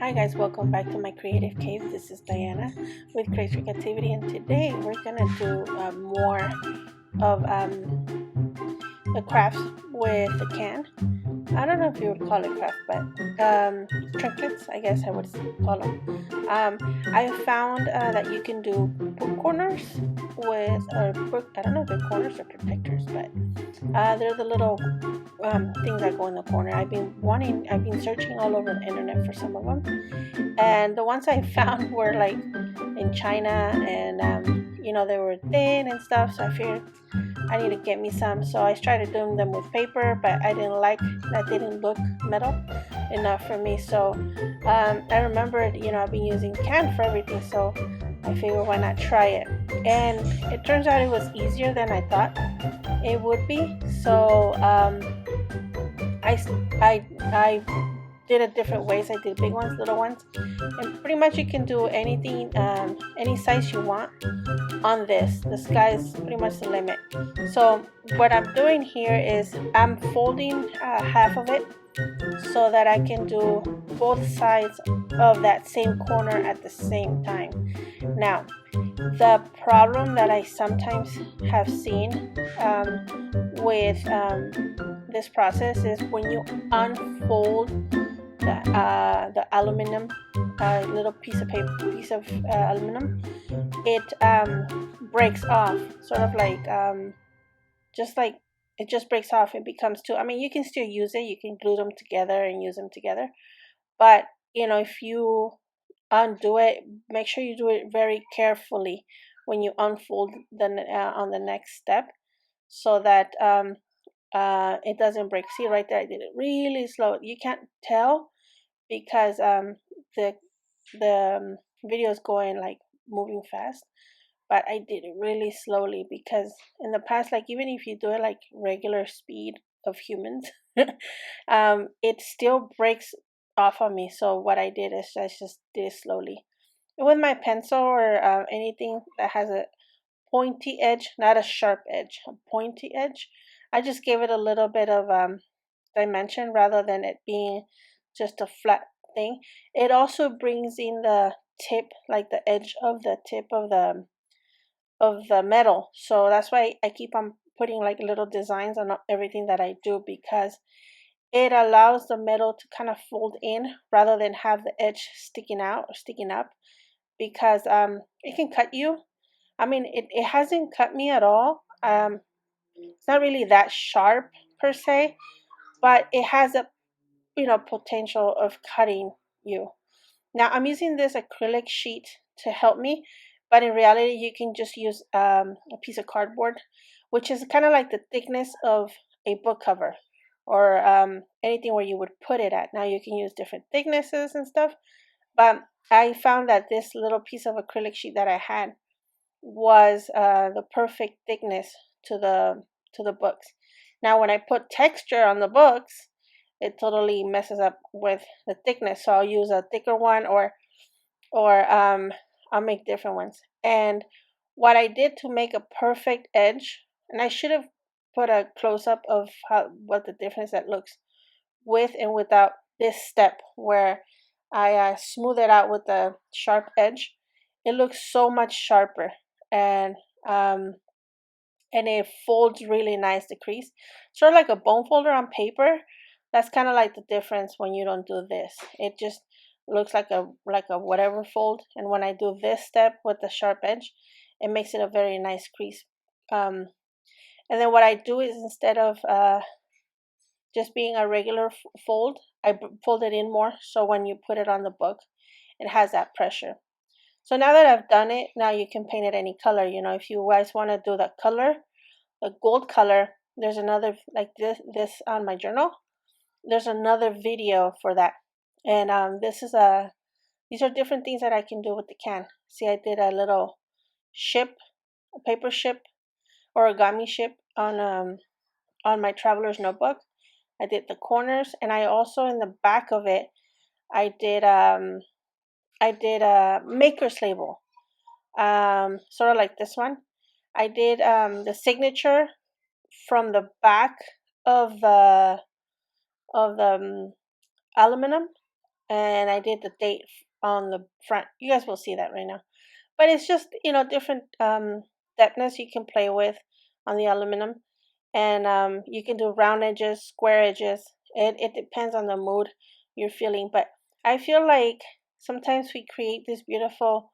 Hi guys, welcome back to my creative cave. This is Diana with Crazy Creativity, and today we're gonna do more of the crafts with the can. I don't know if you would call it craft, but trinkets, I guess I would call them. I found that you can do book corners with, or book, I don't know if they're corners or protectors, but they're the little things that go in the corner. I've been searching all over the internet for some of them, and the ones I found were like in China, and they were thin and stuff. So I figured I need to get me some. So I started doing them with paper, but I didn't like that; didn't look metal enough for me. So I remembered, I've been using can for everything, so I figured why not try it. And it turns out it was easier than I thought it would be. So I did it different ways. I did big ones, little ones, and pretty much you can do anything, any size you want on this. The sky is pretty much the limit. So what I'm doing here is I'm folding half of it so that I can do both sides of that same corner at the same time. Now, the problem that I sometimes have seen with this process is when you unfold the aluminum, little piece of paper, aluminum, it breaks off, sort of like just like it just breaks off. It becomes two. I mean, you can still use it. You can glue them together and use them together, but if you undo it, make sure you do it very carefully when you unfold on the next step, so that it doesn't break. See right there, I did it really slow. You can't tell because the video is going like moving fast, but I did it really slowly because in the past, like even if you do it like regular speed of humans, it still breaks off on me. So what I did is I just did it slowly with my pencil, or anything that has a pointy edge, not a sharp edge, a pointy edge. I just gave it a little bit of dimension rather than it being just a flat thing. It also brings in the tip, like the edge of the tip of the metal. So that's why I keep on putting like little designs on everything that I do, because it allows the metal to kind of fold in rather than have the edge sticking out or sticking up, because it can cut you. I mean, it hasn't cut me at all. It's not really that sharp per se, but it has a potential of cutting you. Now I'm using this acrylic sheet to help me, but in reality you can just use a piece of cardboard, which is kind of like the thickness of a book cover, or anything where you would put it at. Now you can use different thicknesses and stuff, but I found that this little piece of acrylic sheet that I had was the perfect thickness to the books. Now when I put texture on the books, it totally messes up with the thickness. So I'll use a thicker one, or I'll make different ones. And what I did to make a perfect edge, and I should have put a close up of what the difference that looks with and without this step where I smooth it out with the sharp edge. It looks so much sharper, and um, and it folds really nice, the crease, sort of like a bone folder on paper. That's kind of like the difference when you don't do this. It just looks like a whatever fold, and when I do this step with the sharp edge, it makes it a very nice crease. And then what I do is, instead of just being a regular fold, I fold it in more, so when you put it on the book, it has that pressure. So now that I've done it, now you can paint it any color. If you guys want to do the color, a gold color, there's another like this on my journal. There's another video for that. And these are different things that I can do with the can. See, I did a little ship, a paper ship, origami ship on my traveler's notebook. I did the corners, and I also, in the back of it, I did a maker's label, sort of like this one. I did the signature from the back of the aluminum, and I did the date on the front. You guys will see that right now. But it's just, different depthness you can play with on the aluminum. And you can do round edges, square edges. It depends on the mood you're feeling. But I feel like sometimes we create these beautiful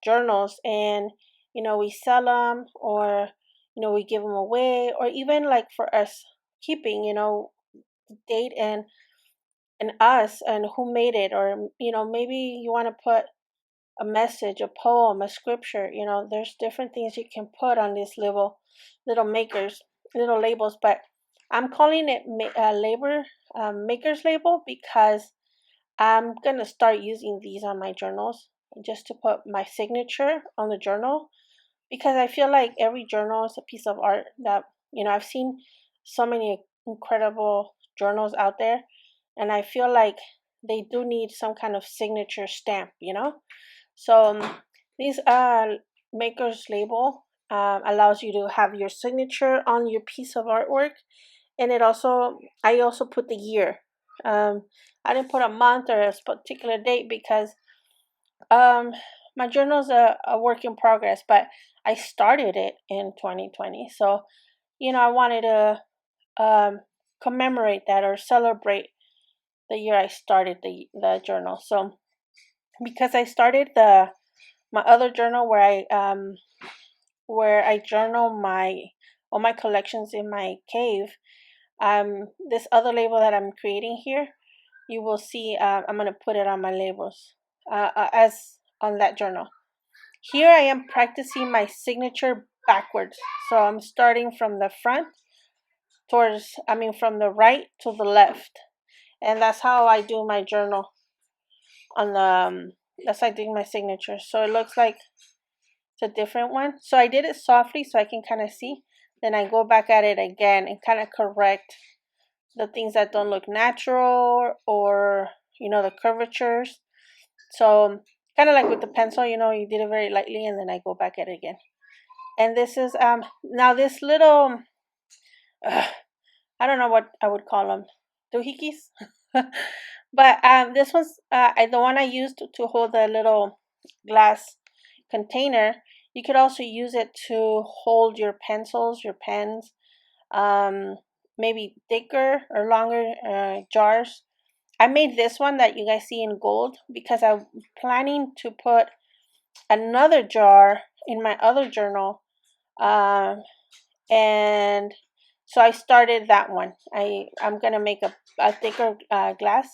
journals and, we sell them, or, we give them away, or even like for us keeping, date and us and who made it, or, maybe you want to put a message, a poem, a scripture. There's different things you can put on these little makers, little labels. But I'm calling it labor maker's label because I'm gonna start using these on my journals just to put my signature on the journal, because I feel like every journal is a piece of art that, I've seen so many incredible journals out there, and I feel like they do need some kind of signature stamp. So this maker's label allows you to have your signature on your piece of artwork, and I also put the year. I didn't put a month or a particular date because um, my journal is a work in progress, but I started it in 2020, so I wanted to commemorate that or celebrate the year I started the journal. So because I started the my other journal where I journal my all my collections in my cave. This other label that I'm creating here, you will see. I'm gonna put it on my labels as on that journal. Here I am practicing my signature backwards. So I'm starting from the front from the right to the left, and that's how I do my journal on the. That's how I do my signature. So it looks like it's a different one. So I did it softly so I can kind of see. Then I go back at it again and kind of correct the things that don't look natural, or the curvatures. So kind of like with the pencil, you did it very lightly and then I go back at it again. And this is now this little I don't know what I would call them, doohickeys. But this one's the one I used to hold the little glass container. You could also use it to hold your pencils, your pens, um, maybe thicker or longer jars. I made this one that you guys see in gold because I'm planning to put another jar in my other journal, um, and so I started that one. I'm gonna make a thicker glass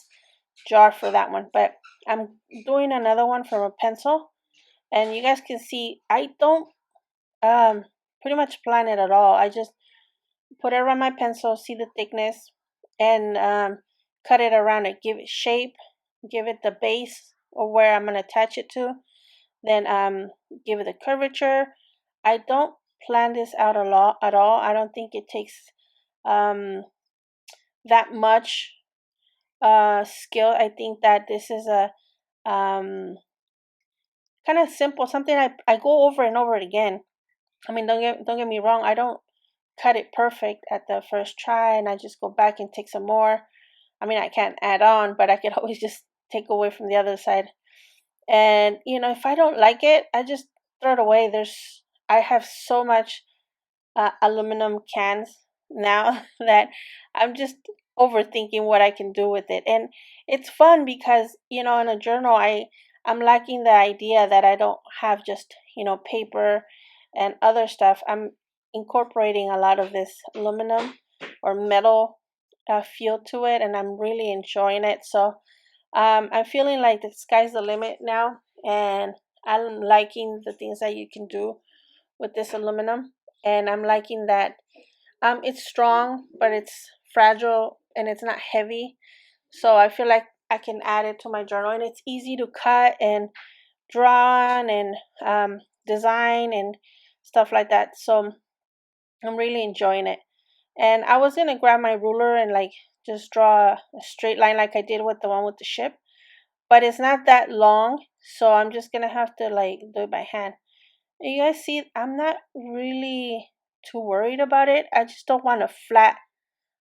jar for that one, but I'm doing another one from a pencil, and you guys can see I don't um pretty much plan it at all. I just put it around my pencil, see the thickness, and cut it around it, give it shape, give it the base or where I'm gonna attach it to, then give it the curvature. I don't plan this out a lot at all. I don't think it takes um, that much skill. I think that this is a kind of simple, something I go over and over it again. I mean, don't get me wrong. I don't cut it perfect at the first try, and I just go back and take some more. I mean, I can't add on, but I could always just take away from the other side. And if I don't like it, I just throw it away. I have so much aluminum cans now that I'm just overthinking what I can do with it. And it's fun because, in a journal, I'm liking the idea that I don't have just, paper and other stuff. I'm incorporating a lot of this aluminum or metal feel to it, and I'm really enjoying it. So I'm feeling like the sky's the limit now, and I'm liking the things that you can do with this aluminum, and I'm liking that it's strong, but it's fragile and it's not heavy. So I feel like I can add it to my journal, and it's easy to cut and draw on and design and stuff like that. So I'm really enjoying it. And I was gonna grab my ruler and like just draw a straight line like I did with the one with the ship, but it's not that long, so I'm just gonna have to like do it by hand. You guys see, I'm not really too worried about it. I just don't want a flat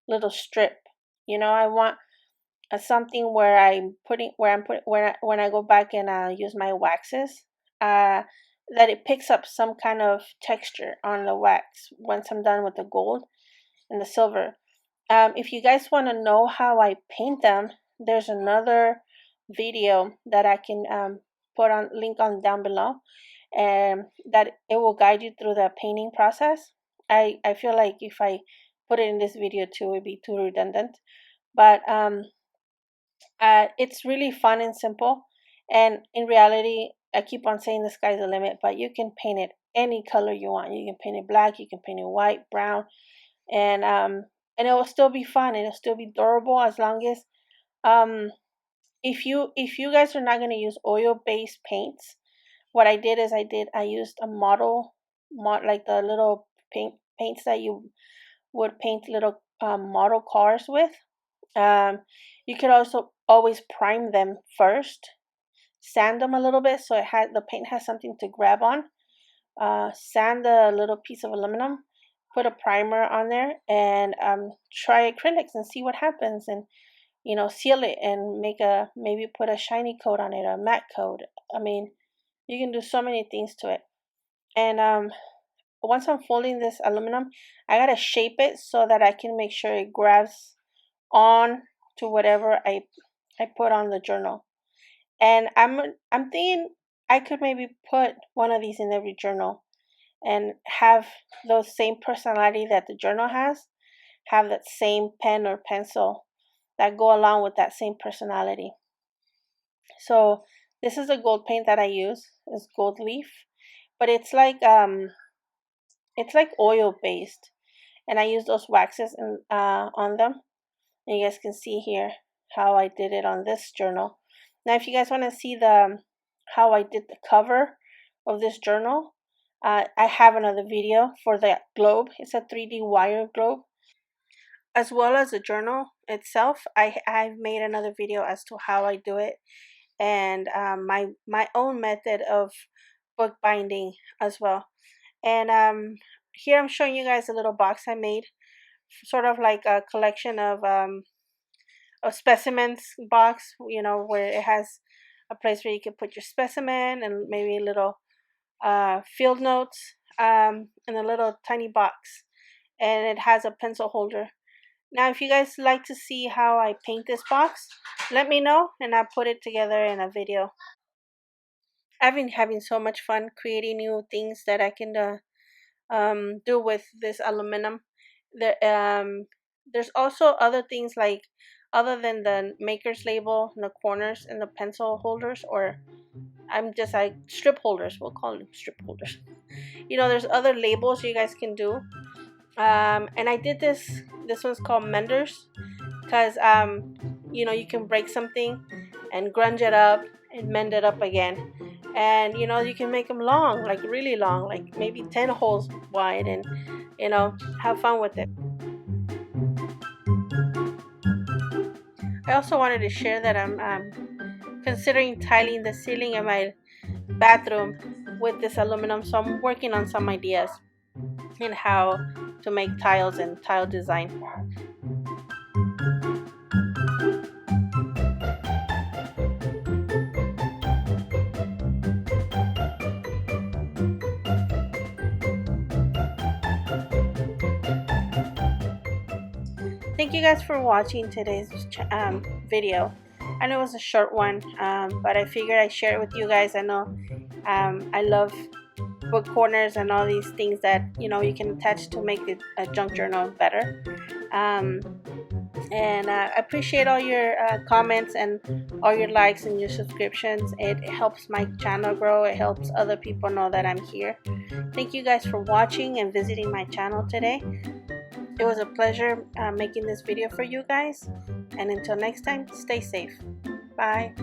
little strip. I want something where when I go back and use my waxes, that it picks up some kind of texture on the wax once I'm done with the gold and the silver. If you guys want to know how I paint them, there's another video that I can put on link on down below, and that it will guide you through the painting process. I feel like if I put it in this video too, it would be too redundant, but it's really fun and simple. And in reality, I keep on saying the sky's the limit, but you can paint it any color you want. You can paint it black, you can paint it white, brown, and it will still be fun and it'll still be durable, as long as if you guys are not going to use oil based paints, what I did is I used a like the little paints that you would paint little model cars with. You could also always prime them first, sand them a little bit so the paint has something to grab on. Sand a little piece of aluminum, put a primer on there, and try acrylics and see what happens, and seal it and maybe put a shiny coat on it, a matte coat. I mean, you can do so many things to it. And once I'm folding this aluminum, I gotta shape it so that I can make sure it grabs on to whatever I put on the journal. And I'm thinking I could maybe put one of these in every journal and have those same personality that the journal has, have that same pen or pencil that go along with that same personality. So this is a gold paint that I use. It's gold leaf, but it's like oil based, and I use those waxes on them. And you guys can see here how I did it on this journal. Now, if you guys want to see how I did the cover of this journal, I have another video for the globe. It's a 3D wire globe. As well as the journal itself, I've made another video as to how I do it, and my own method of book binding as well. And here I'm showing you guys a little box I made, sort of like a collection of specimens box, where it has a place where you can put your specimen and maybe a little field notes, in a little tiny box, and it has a pencil holder. Now, if you guys like to see how I paint this box, let me know and I'll put it together in a video. I've been having so much fun creating new things that I can do with this aluminum. There's also other things, like other than the maker's label in the corners and the pencil holders, or I'm just like strip holders. We'll call them strip holders. There's other labels you guys can do. And I did this. This one's called Menders, because you can break something and grunge it up and mend it up again, and you can make them long, like really long, like maybe 10 holes wide, and have fun with it. I also wanted to share that I'm considering tiling the ceiling of my bathroom with this aluminum, so I'm working on some ideas in how to make tiles and tile design. Thank you guys for watching today's video. I know it was a short one, but I figured I'd share it with you guys. I know I love book corners and all these things that you can attach to make a junk journal better. And I appreciate all your comments and all your likes and your subscriptions. It helps my channel grow. It helps other people know that I'm here. Thank you guys for watching and visiting my channel today. It was a pleasure making this video for you guys. And until next time, stay safe. Bye.